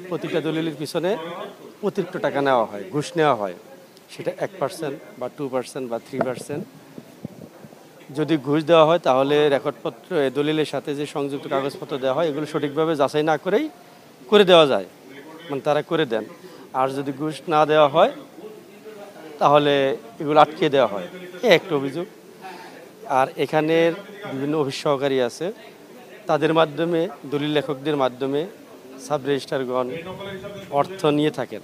প্রতিটা দলিলের পিছনে অতিরিক্ত টাকা নেওয়া হয়, ঘুষ নেওয়া হয়, সেটা 1% বা 2% বা 3%। যদি ঘুষ দেওয়া হয় তাহলে রেকর্ডপত্র দলিলের সাথে যে সংযুক্ত কাগজপত্র দেওয়া হয় এগুলো সঠিকভাবে যাচাই না করেই করে দেওয়া যায়, মানে তারা করে দেন। আর যদি ঘুষ না দেওয়া হয় তাহলে এগুলো আটকে দেওয়া হয়, এই একটা অভিযোগ। আর এখানের বিভিন্ন অফিস সহকারী আছে, তাদের মাধ্যমে দলিল লেখকদের মাধ্যমে সাব রেজিস্ট্রারগণ অর্থ নিয়ে থাকেন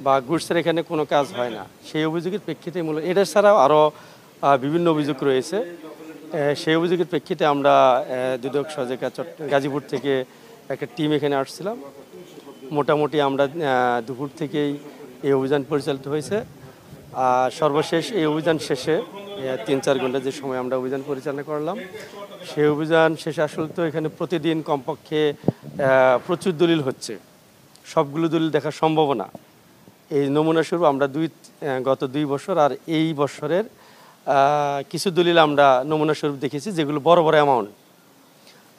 বা ঘুষের এখানে কোনো কাজ হয় না, সেই অভিযোগের প্রেক্ষিতে মূলত এটা ছাড়াও আরও বিভিন্ন অভিযোগ রয়েছে। সেই অভিযোগের প্রেক্ষিতে আমরা দুদক সজেকা গাজীপুর থেকে একটা টিম এখানে আসছিলাম। মোটামুটি আমরা দুপুর থেকেই এই অভিযান পরিচালিত হয়েছে। সর্বশেষ এই অভিযান শেষে 3-4 ঘন্টা যে সময় আমরা অভিযান পরিচালনা করলাম, সেই অভিযান শেষে আসলে তো এখানে প্রতিদিন কমপক্ষে প্রচুর দলিল হচ্ছে, সবগুলো দলিল দেখা সম্ভব না। এই নমুনা স্বরূপ আমরা গত 2 বছর আর এই বছরের কিছু দলিল আমরা নমুনা স্বরূপ দেখেছি যেগুলো বড় বড় অ্যামাউন্ট।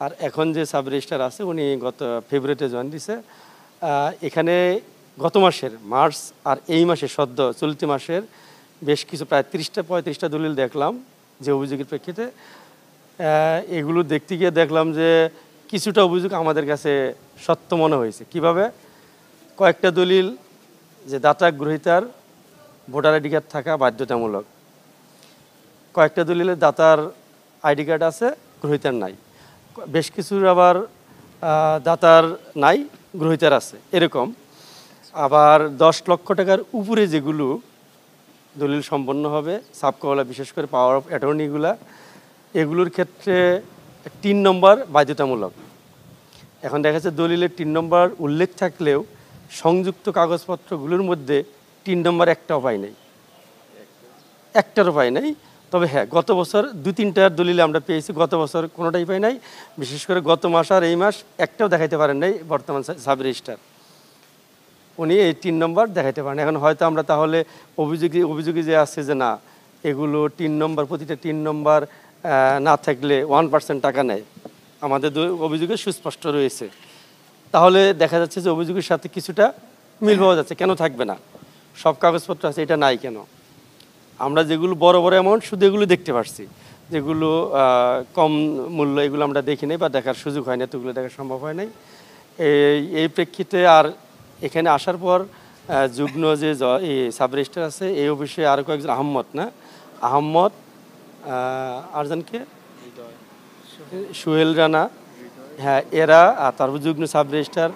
আর এখন যে সাব রেজিস্ট্রার আছে উনি গত ফেব্রুয়ারিতে জয়েন দিছে। এখানে গত মাসের মার্চ আর এই মাসে সদ্য চলতি মাসের বেশ কিছু প্রায় 30-35টা দলিল দেখলাম যে অভিযোগের প্রেক্ষিতে। এগুলো দেখতে গিয়ে দেখলাম যে কিছুটা অভিযোগ আমাদের কাছে সত্য মনে হয়েছে। কিভাবে? কয়েকটা দলিল যে দাতা গ্রহীতার ভোটার আইডি কার্ড থাকা বাধ্যতামূলক, কয়েকটা দলিলে দাতার আইডি কার্ড আছে, গ্রহীতার নাই, বেশ কিছুর আবার দাতার নাই, গ্রহীতার আছে, এরকম। আবার 10 লক্ষ টাকার উপরে যেগুলো দলিল সম্পন্ন হবে সাবকওয়ালা, বিশেষ করে পাওয়ার অফ অ্যাটর্নিগুলা, এগুলোর ক্ষেত্রে 3 নম্বর বাধ্যতামূলক। এখন দেখা যাচ্ছে দলিলের 3 নম্বর উল্লেখ থাকলেও সংযুক্ত কাগজপত্রগুলোর মধ্যে 3 নম্বর একটাও পাই নাই, একটারও পাই নাই। তবে হ্যাঁ, গত বছর 2-3টার দলিলে আমরা পেয়েছি, গত বছর কোনোটাই পাই নাই। বিশেষ করে গত মাস আর এই মাস একটাও দেখাইতে পারেন নাই বর্তমান সাব রেজিস্ট্রার, উনি এই 3 নম্বর দেখাইতে পারেন। এখন হয়তো আমরা তাহলে অভিযোগে যে আছে যে না এগুলো 3 নম্বর, প্রতিটা 3 নম্বর না থাকলে 1% টাকা নেয়, আমাদের অভিযোগে সুস্পষ্ট রয়েছে, তাহলে দেখা যাচ্ছে যে অভিযোগের সাথে কিছুটা মিল পাওয়া যাচ্ছে। কেন থাকবে না? সব কাগজপত্র আছে, এটা নাই কেন? আমরা যেগুলো বড় বড় অ্যামাউন্ট শুধু এগুলো দেখতে পারছি, যেগুলো কম মূল্য এগুলো আমরা দেখি নাই বা দেখার সুযোগ হয় না, তো এগুলো দেখা সম্ভব হয় নাই। এই প্রেক্ষিতে আর এখানে আসার পর যুগ্ম যে সাব রেজিস্ট্রার আছে এই অফিসে আরও কয়েকজন আহম্মদ আরজানকে সোহেল রানা, হ্যাঁ এরা, আর তারপর যুগ্ম সাব রেজিস্ট্রার